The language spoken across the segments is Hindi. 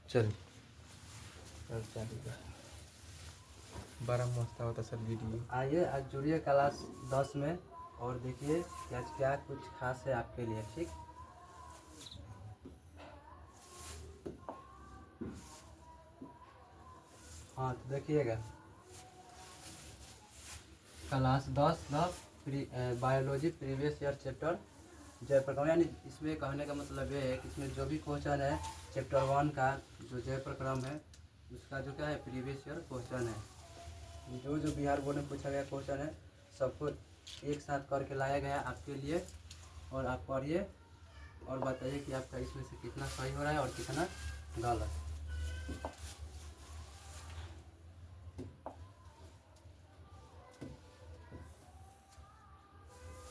चल बड़ा मस्त होता सर वीडियो। आइए आज जुड़िए क्लास 10 में और देखिए कि आज क्या कुछ खास है आपके लिए। ठीक, हाँ तो देखिएगा class 10 biology previous year chapter जयप्रक्रम, यानी इसमें कहने का मतलब ये है कि इसमें जो भी क्वेश्चन है चैप्टर 1 का जो जयप्रक्रम है उसका जो क्या है प्रीवियस ईयर क्वेश्चन है। जो बिहार बोर्ड में पूछा गया क्वेश्चन है सबको एक साथ करके लाया गया आपके लिए, और आप पढ़िए और बताइए कि आपका इसमें से कितना सही हो रहा है और कितना गलत।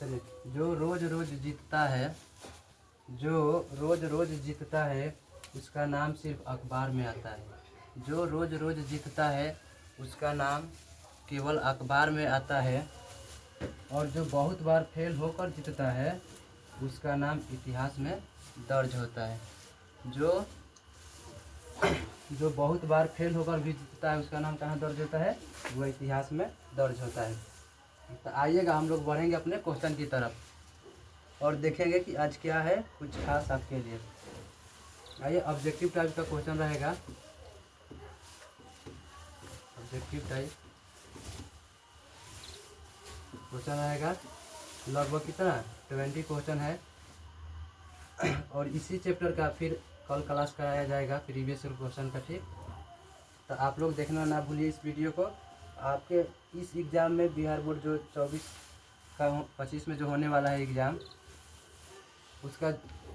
चलिए, जो रोज रोज जीतता है उसका नाम सिर्फ अखबार में आता है। जो रोज रोज जीतता है उसका नाम केवल अखबार में आता है, और जो बहुत बार फेल होकर जीतता है उसका नाम इतिहास में दर्ज होता है। जो बहुत बार फेल होकर भी जीतता है उसका नाम कहाँ दर्ज होता है, वो इतिहास में दर्ज होता है। तो आइएगा हम लोग बढ़ेंगे अपने क्वेश्चन की तरफ और देखेंगे कि आज क्या है कुछ खास आपके लिए। आइए, ऑब्जेक्टिव टाइप का क्वेश्चन रहेगा। ऑब्जेक्टिव टाइप क्वेश्चन रहेगा, लगभग कितना 20 क्वेश्चन है, और इसी चैप्टर का फिर कल क्लास कराया जाएगा प्रीवियस क्वेश्चन का। ठीक, तो आप लोग देखना ना भूलिए इस वीडियो को। आपके इस एग्ज़ाम में बिहार बोर्ड जो 24 में जो होने वाला है एग्ज़ाम,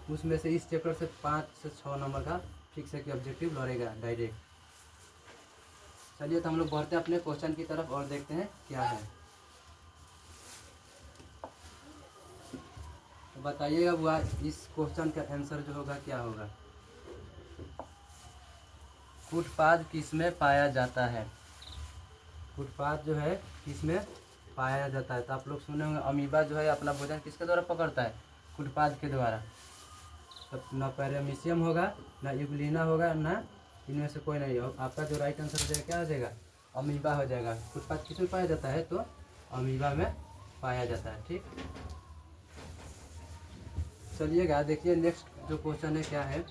उसमें से इस चैप्टर से 5 से 6 नंबर का फिक्स है कि ऑब्जेक्टिव लड़ेगा डायरेक्ट। चलिए तो हम लोग बढ़ते हैं अपने क्वेश्चन की तरफ और देखते हैं क्या है। तो बताइएगा बुआ, इस क्वेश्चन का आंसर जो होगा क्या होगा। फुटपाथ किसमें पाया जाता है। फुटपाथ जो है किसमें पाया जाता है, तो आप लोग सुने होंगे अमीबा जो है अपना भोजन किसके द्वारा पकड़ता है, फुटपाथ के द्वारा। तो ना पैरामीशियम होगा ना यूग्लिना होगा, ना इनमें से कोई नहीं हो। आपका जो राइट आंसर हो जाएगा क्या हो जाएगा, अमीबा हो जाएगा। फुटपाथ किसमें पाया जाता है, तो अमीबा में पाया जाता है। ठीक, चलिएगा देखिए नेक्स्ट जो क्वेश्चन है क्या है,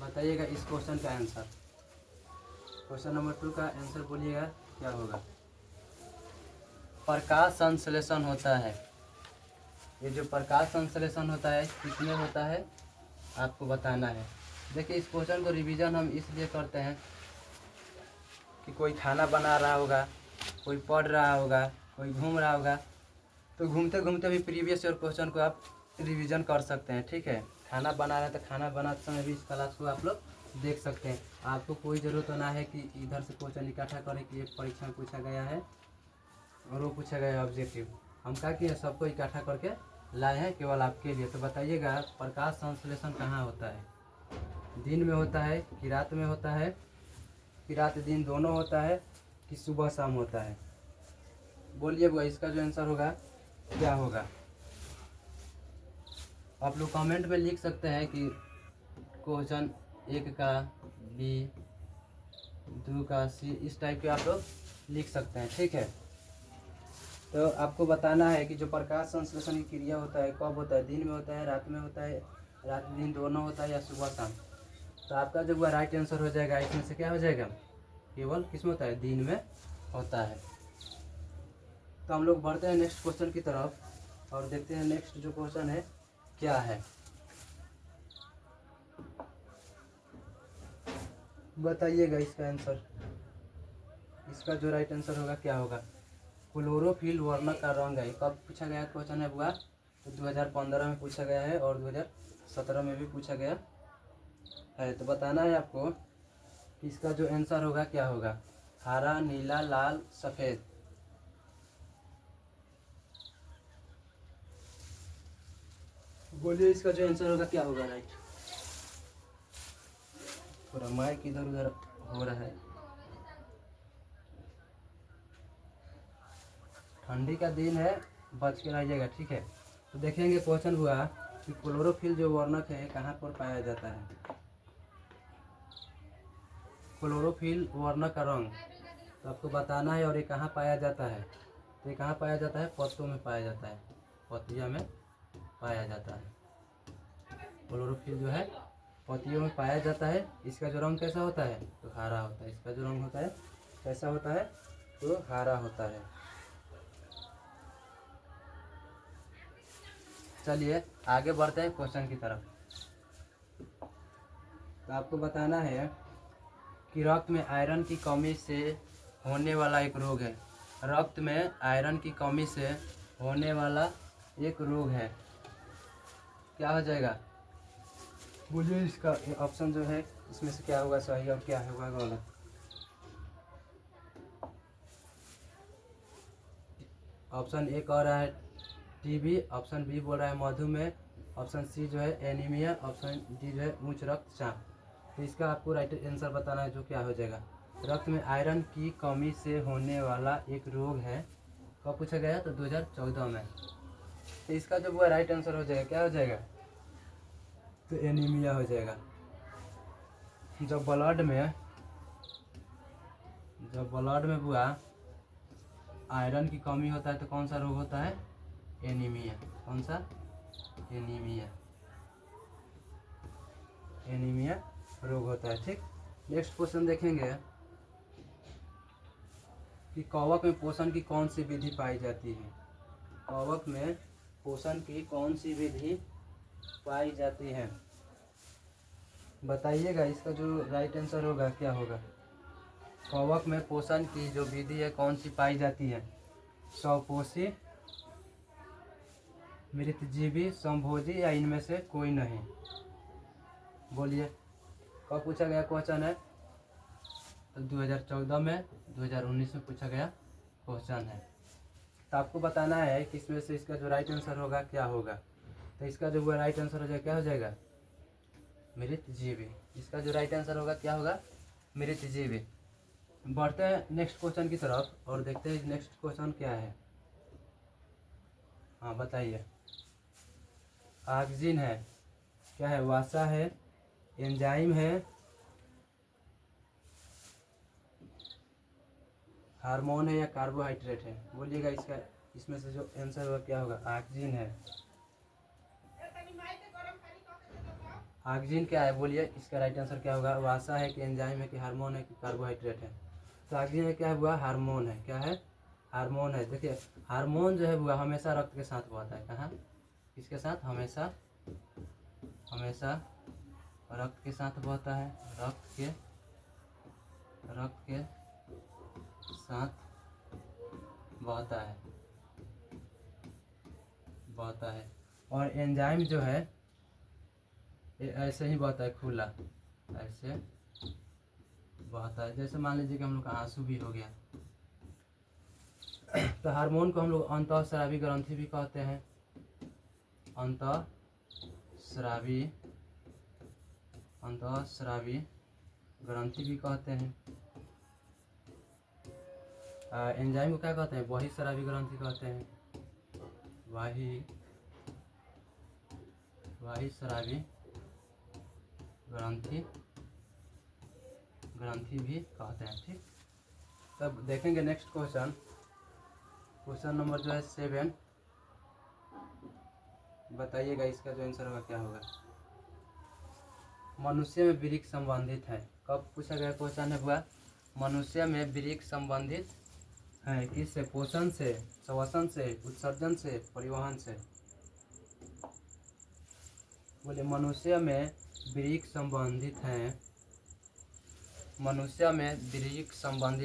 बताइएगा इस क्वेश्चन का आंसर। क्वेश्चन नंबर 2 का आंसर बोलिएगा क्या होगा। प्रकाश संश्लेषण होता है, ये जो प्रकाश संश्लेषण होता है किसमें होता है आपको बताना है। देखिए इस क्वेश्चन को रिवीजन हम इसलिए करते हैं कि कोई खाना बना रहा होगा, कोई पढ़ रहा होगा, कोई घूम रहा होगा, तो घूमते घूमते भी प्रीवियस ईयर क्वेश्चन को आप रिवीजन कर सकते हैं। ठीक है, खाना बना रहे हैं तो खाना बनाते समय भी इस क्लास को आप लोग देख सकते हैं। आपको कोई ज़रूरत ना है कि इधर से क्वेश्चन इकट्ठा करें कि ये परीक्षा में पूछा गया है और वो पूछा गया है ऑब्जेक्टिव। हम क्या किए सबको इकट्ठा करके लाए हैं केवल आपके लिए। तो बताइएगा प्रकाश संश्लेषण कहाँ होता है, दिन में होता है कि रात में होता है, कि रात दिन दोनों होता है, कि सुबह शाम होता है। बोलिए वो इसका जो आंसर होगा क्या होगा। आप लोग कमेंट में लिख सकते हैं कि क्वेश्चन 1 का बी, 2 का सी, इस टाइप के आप लोग लिख सकते हैं। ठीक है, तो आपको बताना है कि जो प्रकाश संश्लेषण की क्रिया होता है कब होता है, दिन में होता है, रात में होता है, रात दिन दोनों होता है, या सुबह शाम। तो आपका जो हुआ राइट आंसर हो जाएगा इसमें से क्या हो जाएगा, केवल किसमें होता है, दिन में होता है। तो हम लोग बढ़ते हैं नेक्स्ट क्वेश्चन की तरफ और देखते हैं नेक्स्ट जो क्वेश्चन है क्या है। बताइएगा इसका आंसर, इसका जो राइट आंसर होगा क्या होगा। क्लोरोफिल वर्णक का रंग है, कब पूछा गया क्वेश्चन है बुआ, तो 2015 में पूछा गया है और 2017 में भी पूछा गया है। तो बताना है आपको कि इसका जो आंसर होगा क्या होगा, हरा, नीला, लाल, सफ़ेद। बोलिए इसका जो आंसर होगा क्या होगा राइट। थोड़ा माइक इधर उधर हो रहा है, ठंडी का दिन है, बच के रहिएगा। ठीक है, तो देखेंगे क्वेश्चन हुआ कि क्लोरोफिल जो वर्णक है कहाँ पर पाया जाता है। क्लोरोफिल वर्णक का रंग तो आपको बताना है, और ये कहाँ पाया जाता है। तो ये कहाँ पाया जाता है, पत्तों में पाया जाता है, पत्तियाँ में पाया जाता है। क्लोरोफिल जो है पत्तियों में पाया जाता है। इसका जो रंग कैसा होता है, तो हरा होता है। इसका जो रंग होता है कैसा होता है, तो हरा होता है। चलिए आगे बढ़ते हैं क्वेश्चन की तरफ। तो आपको बताना है कि रक्त में आयरन की कमी से होने वाला एक रोग है। रक्त में आयरन की कमी से होने वाला एक रोग है, क्या हो जाएगा, बोलिए। इसका ऑप्शन जो है इसमें से क्या होगा सही और क्या होगा गलत। ऑप्शन ए कह रहा है टीबी, ऑप्शन बी बोल रहा है मधुमेह, ऑप्शन सी जो है एनीमिया, ऑप्शन डी जो है उच्च रक्तचाप। तो इसका आपको राइट आंसर बताना है, जो क्या हो जाएगा। रक्त में आयरन की कमी से होने वाला एक रोग है, कब पूछा गया, तो 2014 में। तो इसका जो वो राइट आंसर हो जाएगा, क्या हो जाएगा, तो एनीमिया हो जाएगा। जब ब्लड में बुआ आयरन की कमी होता है तो कौन सा रोग होता है, एनीमिया। कौन सा, एनीमिया रोग होता है। ठीक, नेक्स्ट क्वेश्चन देखेंगे कि कवक में पोषण की कौन सी विधि पाई जाती है। कवक में पोषण की कौन सी विधि पाई जाती है, बताइएगा। इसका जो राइट आंसर होगा क्या होगा। कवक में पोषण की जो विधि है कौन सी पाई जाती है, स्वपोषी, मृतजीवी, संभोजी, या इनमें से कोई नहीं। बोलिए, कब पूछा गया क्वेश्चन है, तो 2014 में, 2019 में पूछा गया क्वेश्चन है। तो आपको बताना है कि इसमें से इसका जो राइट आंसर होगा क्या होगा। तो इसका जो राइट आंसर हो जाएगा क्या हो जाएगा, मृतजीवी। इसका जो राइट आंसर होगा क्या होगा, मृतजीवी। बढ़ते हैं नेक्स्ट क्वेश्चन की तरफ और देखते हैं नेक्स्ट क्वेश्चन क्या है। हाँ बताइए। ऑक्सीजन है, क्या है, वासा है, एंजाइम है, हार्मोन है, या कार्बोहाइड्रेट है। बोलिएगा इसका, इसमें से जो आंसर होगा क्या होगा। ऑक्सीजन है। ऑक्सीजन क्या है, बोलिए। इसका राइट आंसर क्या होगा, वासा है कि एंजाइम है कि हार्मोन है कि कार्बोहाइड्रेट है। तो ऑक्सीजन है, क्या है हुआ, हार्मोन है। क्या है, हार्मोन है। देखिए हार्मोन जो है हुआ हमेशा रक्त के साथ बहता है। कहाँ, किसके साथ, हमेशा रक्त के साथ बहता है। रक्त के साथ बहता है। और एंजाइम जो है ये ऐसे ही बहता है, खुला ऐसे बहता है। जैसे मान लीजिए कि हम लोग का आंसू भी हो गया। तो हार्मोन को हम लोग अंतःस्रावी ग्रंथि भी कहते हैं। अंतःस्रावी ग्रंथि भी कहते हैं। एंजाइम को क्या कहते हैं, बहिःस्रावी ग्रंथि कहते हैं। बहिःस्रावी ग्रंथि भी कहते हैं। ठीक, तब देखेंगे नेक्स्ट क्वेश्चन नंबर जो है 7। बताइएगा इसका जो आंसर होगा क्या होगा। मनुष्य में वृक्क संबंधित है, कब पूछा गया क्वेश्चन है हुआ। मनुष्य में वृक्क संबंधित है, किससे, पोषण से, श्वसन से, उत्सर्जन से, परिवहन से। बोले मनुष्य में वृक्क संबंधित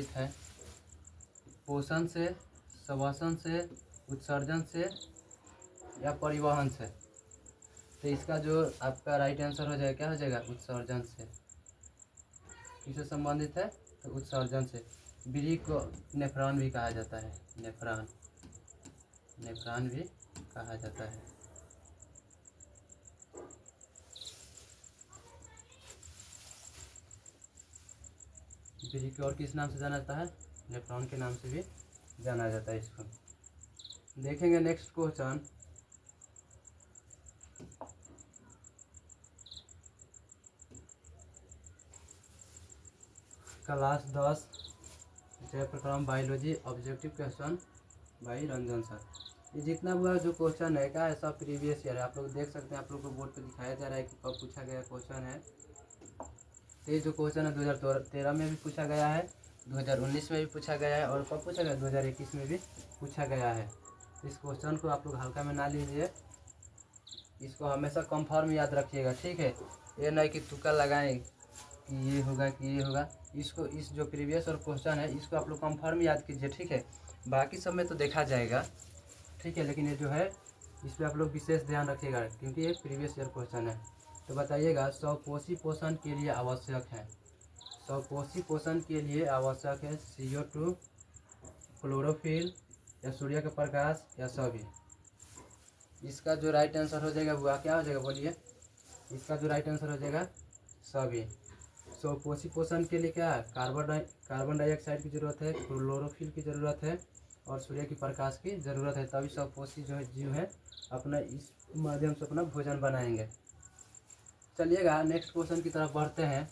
है, पोषण से, श्वसन से, उत्सर्जन से, या परिवहन से। तो इसका जो आपका राइट आंसर हो जाएगा क्या हो जाएगा, उत्सर्जन से। किससे संबंधित है, तो उत्सर्जन से। वृक्क को नेफ्रॉन भी कहा जाता है, नेफ्रॉन भी कहा जाता है। वृक्क और किस नाम से जाना जाता है, नेफ्रॉन के नाम से भी जाना जाता है इसको। देखेंगे next question class 10 Jayprakash biology objective question भाई रंजन सर। ये जितना हुआ जो क्वेश्चन है क्या है सब प्रीवियस ईयर है। आप लोग देख सकते हैं, आप लोग को बोर्ड पे दिखाया जा रहा है कि कब पूछा गया क्वेश्चन है। तो ये जो क्वेश्चन है 2013 में भी पूछा गया है, 2019 में भी पूछा गया है और कब पूछा गया 2021 में भी पूछा गया है। इस क्वेश्चन को आप लोग हल्का में ना लीजिए, इसको हमेशा कंफर्म याद रखिएगा, ठीक है। ये नहीं कि तुक्का लगाएं कि ये होगा कि ये होगा। इसको इस जो प्रीवियस और क्वेश्चन है इसको आप लोग कंफर्म याद कीजिए, ठीक है। बाकी सब में तो देखा जाएगा, ठीक है, लेकिन ये जो है इस पर आप लोग विशेष ध्यान रखिएगा क्योंकि ये प्रीवियस ईयर क्वेश्चन है। तो बताइएगा, स्वपोषी पोषण के लिए आवश्यक है, स्वपोषी पोषण के लिए आवश्यक है CO2, क्लोरोफिल या सूर्य का प्रकाश या सभी। इसका जो राइट आंसर हो जाएगा वो क्या हो जाएगा बोलिए। इसका जो राइट आंसर हो जाएगा सभी। स्वपोषी पोषण के लिए क्या है, कार्बन डाइऑक्साइड की ज़रूरत है, क्लोरोफिल की ज़रूरत है और सूर्य की प्रकाश की ज़रूरत है, तभी स्वपोषी जो है जीव है अपना इस माध्यम से अपना भोजन बनाएंगे। चलिएगा नेक्स्ट क्वेश्चन की तरफ बढ़ते हैं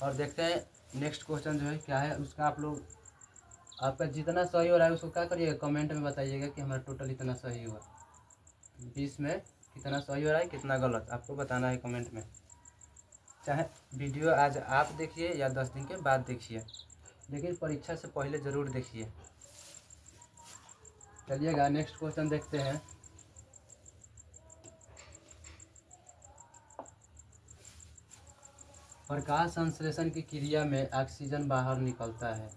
और देखते हैं नेक्स्ट क्वेश्चन जो है क्या है। उसका आप लोग आपका जितना सही हो रहा है उसको क्या करिएगा, कमेंट में बताइएगा कि हमारा टोटल इतना सही हुआ। 20 में कितना सही हो रहा है कितना गलत आपको बताना है कमेंट में। चाहे वीडियो आज आप देखिए या 10 दिन के बाद देखिए, लेकिन परीक्षा से पहले ज़रूर देखिए। चलिएगा नेक्स्ट क्वेश्चन देखते हैं। प्रकाश संश्लेषण की क्रिया में ऑक्सीजन बाहर निकलता है।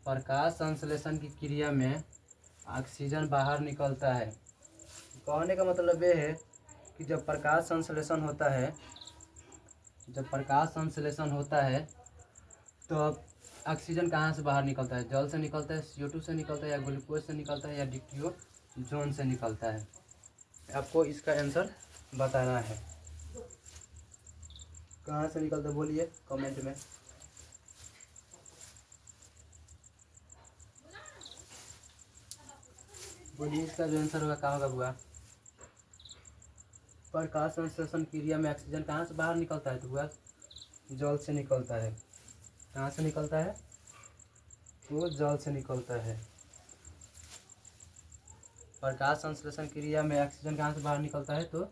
प्रकाश संश्लेषण की क्रिया में ऑक्सीजन बाहर निकलता है। कहने का मतलब ये है कि जब प्रकाश संश्लेषण होता है तो अब ऑक्सीजन कहाँ से बाहर निकलता है, जल से निकलता है, CO2 से निकलता है या ग्लूकोज से निकलता है या डिक्टियोजोन से निकलता है। आपको इसका आंसर बताना है, कहाँ से निकलता है बोलिए कमेंट में। बोलिए इसका जो आंसर होगा क्या होगा हुआ। प्रकाश संश्लेषण क्रिया में ऑक्सीजन कहाँ से बाहर निकलता है तो हुआ जल से निकलता है। कहाँ से निकलता है तो जल से निकलता है। प्रकाश संश्लेषण क्रिया में ऑक्सीजन कहाँ से बाहर निकलता है तो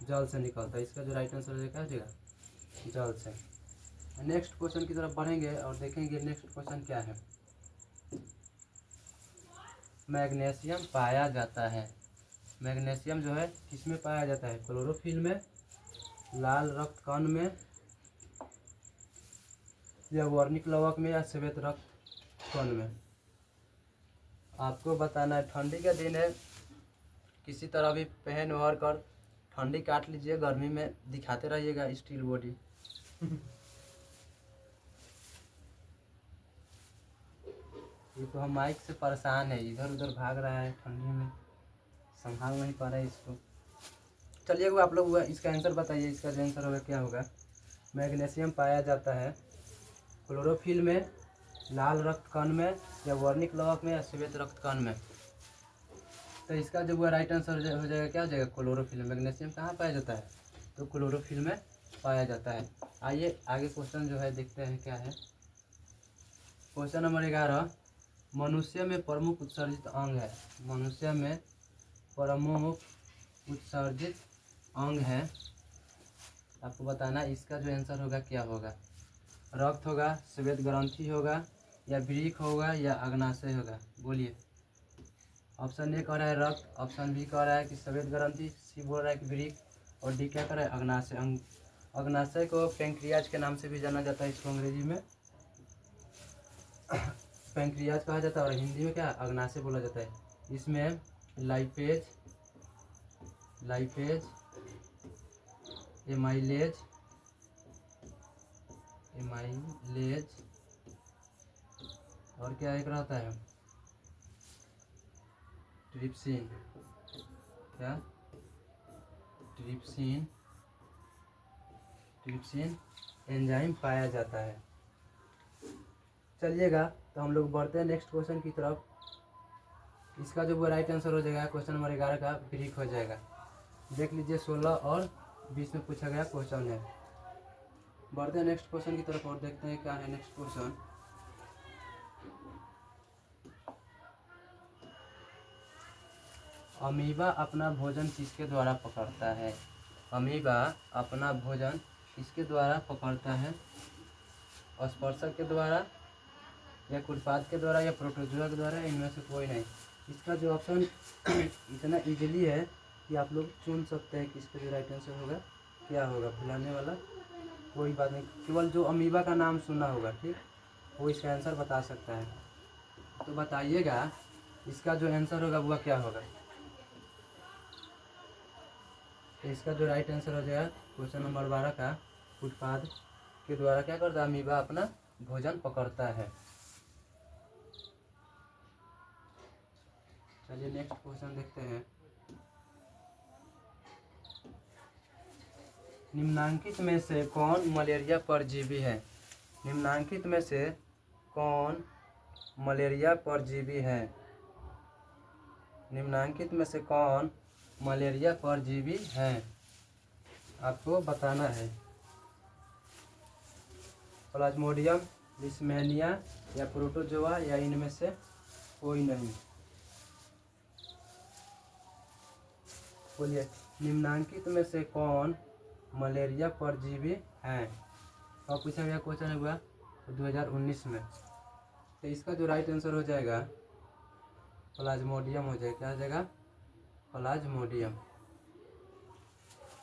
जल से निकलता है। इसका जो राइट आंसर है क्या हो जाएगा, जल से। नेक्स्ट क्वेश्चन की तरफ बढ़ेंगे और देखेंगे नेक्स्ट क्वेश्चन क्या है। मैग्नीशियम पाया जाता है, मैग्नीशियम जो है किसमें पाया जाता है, क्लोरोफिल में, लाल रक्त कण में या वर्णिक लवक में या श्वेत रक्त कण में। आपको बताना है। ठंडी का दिन है, किसी तरह भी पहन ओढ़ कर ठंडी काट लीजिए, गर्मी में दिखाते रहिएगा स्टील बॉडी। ये तो हम माइक से परेशान है, इधर उधर भाग रहा है ठंडी में, संभाल नहीं पा रहा है इसको। चलिए वो आप लोग इसका आंसर बताइए, इसका जो आंसर होगा क्या होगा। मैग्नीशियम पाया जाता है क्लोरोफिल में, लाल रक्त कण में या वर्णिक लवक में या श्वेत रक्त कण में। तो इसका जो राइट आंसर हो जाएगा क्या हो जाएगा, क्लोरोफिल में। मैग्नीशियम कहाँ पाया जाता है तो क्लोरोफिल में पाया जाता है। आइए आगे क्वेश्चन जो है देखते हैं क्या है। क्वेश्चन नंबर 11, मनुष्य में प्रमुख उत्सर्जित अंग है, मनुष्य में प्रमुख उत्सर्जित अंग है। आपको बताना इसका जो आंसर होगा क्या होगा। रक्त होगा, श्वेत ग्रंथि होगा या वृक्क होगा या अग्नाशय होगा बोलिए। ऑप्शन ए कह रहा है रक्त, ऑप्शन बी कह रहा है कि श्वेत ग्रंथि, सी बोल रहा है कि वृक्क और डी क्या कह रहा है अग्नाशय। अग्नाशय को पैंक्रियाज के नाम से भी जाना जाता है, इसको अंग्रेजी में पैंक्रियाज कहा जाता है और हिंदी में क्या अग्नाशय बोला जाता है। इसमें लाइपेज, एमाइलेज और क्या एक रहता है ट्रिप्सिन, क्या ट्रिप्सिन एंजाइम पाया जाता है। चलिएगा तो हम लोग बढ़ते हैं नेक्स्ट क्वेश्चन की तरफ। इसका जो राइट आंसर हो जाएगा क्वेश्चन नंबर 11 का वृक्क हो जाएगा। देख लीजिए 16 और 20 में पूछा गया क्वेश्चन है। बढ़ते हैं नेक्स्ट क्वेश्चन की तरफ और देखते हैं क्या है नेक्स्ट क्वेश्चन। अमीबा अपना भोजन किसके द्वारा पकड़ता है? अमीबा अपना भोजन किसके द्वारा पकड़ता है? स्पर्शक के द्वारा या कुलपाद के द्वारा या प्रोटोजोआ के द्वारा, इनमें से कोई नहीं। इसका जो ऑप्शन इतना इजीली है कि आप लोग चुन सकते हैं कि इसका जो राइट आंसर होगा क्या होगा। फैलाने वाला कोई बात नहीं, केवल जो अमीबा का नाम सुना होगा, ठीक, वो इसका आंसर बता सकता है। तो बताइएगा इसका जो आंसर होगा वह क्या होगा। तो इसका जो राइट आंसर हो जाएगा क्वेश्चन नंबर 12 का, उत्पाद के द्वारा क्या करता है? अमीबा अपना भोजन पकड़ता है। चलिए नेक्स्ट क्वेश्चन देखते हैं। निम्नांकित में से कौन मलेरिया परजीवी है? निम्नांकित में से कौन मलेरिया परजीवी है? निम्नांकित में से कौन मलेरिया परजीवी है? आपको बताना है। प्लाज्मोडियम, लिशमैनिया या प्रोटोजोआ या इनमें से कोई नहीं। बोलिए, निम्नांकित में से कौन मलेरिया परजीवी है? और पूछा गया क्वेश्चन हुआ 2019 में। तो इसका जो राइट आंसर हो जाएगा प्लाज्मोडियम हो जाएगा। क्या हो जाएगा? प्लाज्मोडियम।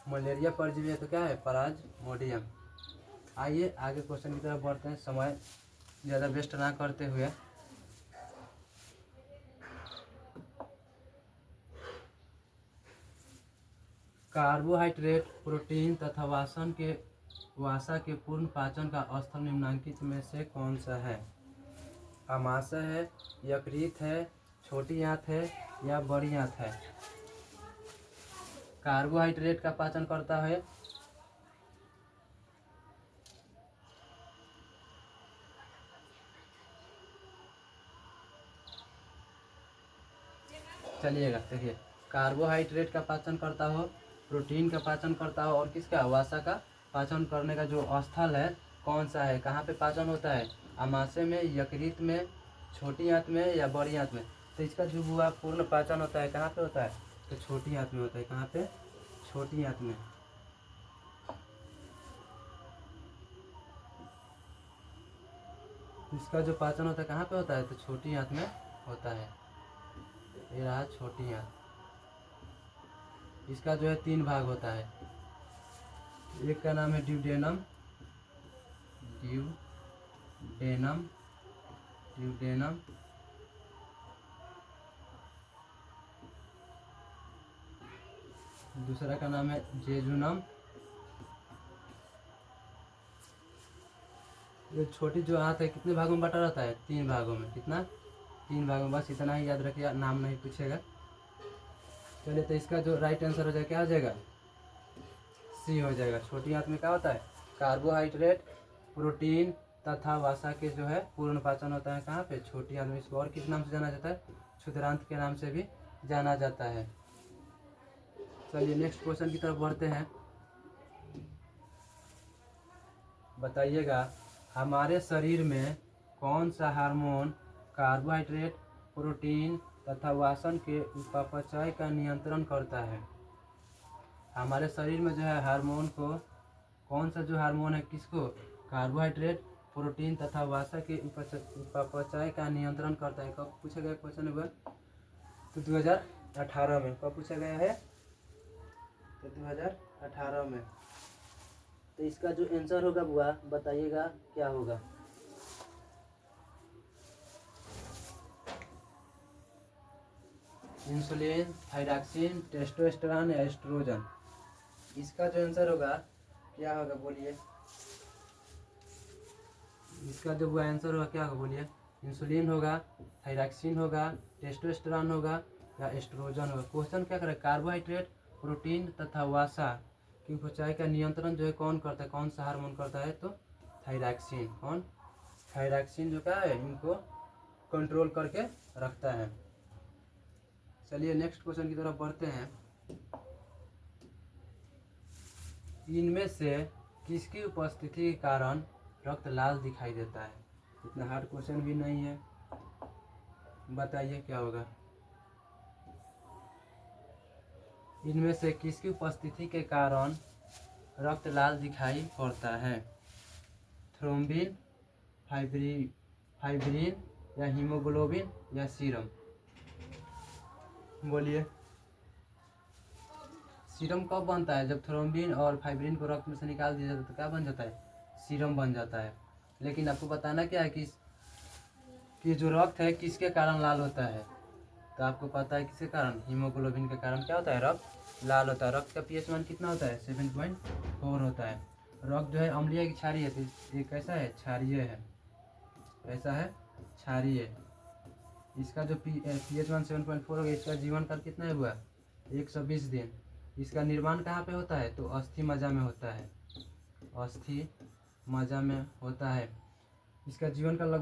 मलेरिया परजीवी है तो क्या है? प्लाज्मोडियम। आइए आगे क्वेश्चन की तरफ बढ़ते हैं, समय ज़्यादा वेस्ट ना करते हुए। कार्बोहाइड्रेट, प्रोटीन तथा वसा के पूर्ण पाचन का स्थल निम्नांकित में से कौन सा है? आमाशय है, यकृत है, छोटी आंत है या बड़ी आंत है? कार्बोहाइड्रेट का पाचन करता है, चलिएगा देखिए, कार्बोहाइड्रेट का पाचन करता हो, प्रोटीन का पाचन करता हो, और किसका? वसा का पाचन करने का जो स्थल है कौन सा है? कहाँ पे पाचन होता है? आमाशय में, यकृत में, छोटी आंत में या बड़ी आंत में? तो इसका जो हुआ पूर्ण पाचन होता है कहाँ पे होता है? तो छोटी आंत में होता है। कहाँ पे? छोटी आंत में। इसका जो पाचन होता है कहाँ पे होता है? तो छोटी आंत में होता है। ये रहा छोटी आंत। इसका जो है 3 भाग होता है। एक का नाम है ड्यूडेनम, ड्यूडेनम, ड्यूडेनम। दूसरा का नाम है जेजुनम। ये छोटी जो आंत है कितने भागों में बटा रहता है? 3 भागों में। कितना? 3 भागों में। बस इतना ही याद रखिए, नाम नहीं पूछेगा। चलिए, तो इसका जो राइट आंसर हो जाएगा क्या हो जाएगा? सी हो जाएगा। छोटी आंत में क्या होता है? कार्बोहाइड्रेट, प्रोटीन तथा वसा के जो है पूर्ण पाचन होता है। कहाँ पे? छोटी आंत में। इसको और किस नाम से जाना जाता है? क्षुद्रांत के नाम से भी जाना जाता है। चलिए नेक्स्ट क्वेश्चन की तरफ बढ़ते हैं। बताइएगा, हमारे शरीर में कौन सा हार्मोन कार्बोहाइड्रेट, प्रोटीन तथा वसा के उपापचय का नियंत्रण करता है? हमारे शरीर में जो है हार्मोन को, कौन सा जो हार्मोन है किसको? कार्बोहाइड्रेट, प्रोटीन तथा वसा के उपापचय का नियंत्रण करता है। कब पूछा गया क्वेश्चन हुआ? तो 2018 में। कब पूछा गया है? तो 2018 में। तो इसका जो आंसर होगा बुआ बताइएगा क्या होगा। इंसुलिन, थायरॉक्सिन, टेस्टोस्टेरोन या एस्ट्रोजन? इसका जो आंसर होगा क्या होगा? बोलिए, इसका जो आंसर होगा क्या होगा? बोलिए। इंसुलिन होगा, थायरॉक्सिन होगा, टेस्टोस्टेरोन होगा या एस्ट्रोजन होगा? क्वेश्चन क्या करे? कार्बोहाइड्रेट, प्रोटीन तथा वसा की उपचय का नियंत्रण जो है कौन करता है? कौन सा हार्मोन करता है? तो थायरॉक्सिन। कौन? थायरॉक्सिन जो क्या है इनको कंट्रोल करके रखता है। चलिए नेक्स्ट क्वेश्चन की तरफ बढ़ते हैं। इनमें से किसकी उपस्थिति के कारण रक्त लाल दिखाई देता है? इतना हार्ड क्वेश्चन भी नहीं है, बताइए क्या होगा। इनमें से किसकी उपस्थिति के कारण रक्त लाल दिखाई पड़ता है? थ्रोम्बिन, फाइब्रिन या हीमोग्लोबिन या सीरम? बोलिए। सीरम कब बनता है? जब थ्रोम्बिन और फाइब्रिन को रक्त में से निकाल दिया जाता है तो क्या बन जाता है? सीरम बन जाता है। लेकिन आपको बताना क्या है कि जो रक्त है किसके कारण लाल होता है? तो आपको पता है किसके कारण? हीमोग्लोबिन के कारण क्या होता है? रक्त लाल होता है। रक्त का पीएच मान कितना होता है? 7.4 होता है। रक्त जो है अम्लीय की क्षारीय है, तो ये कैसा है? क्षारीय है। कैसा है? क्षारीय। इसका जो पीएच मान 7.4 हो गया, इसका जीवन काल कितना हुआ? 120 दिन। इसका निर्माण कहाँ पे होता है? तो अस्थि मज्जा में होता है। अस्थि मज्जा में होता है। इसका जीवन काल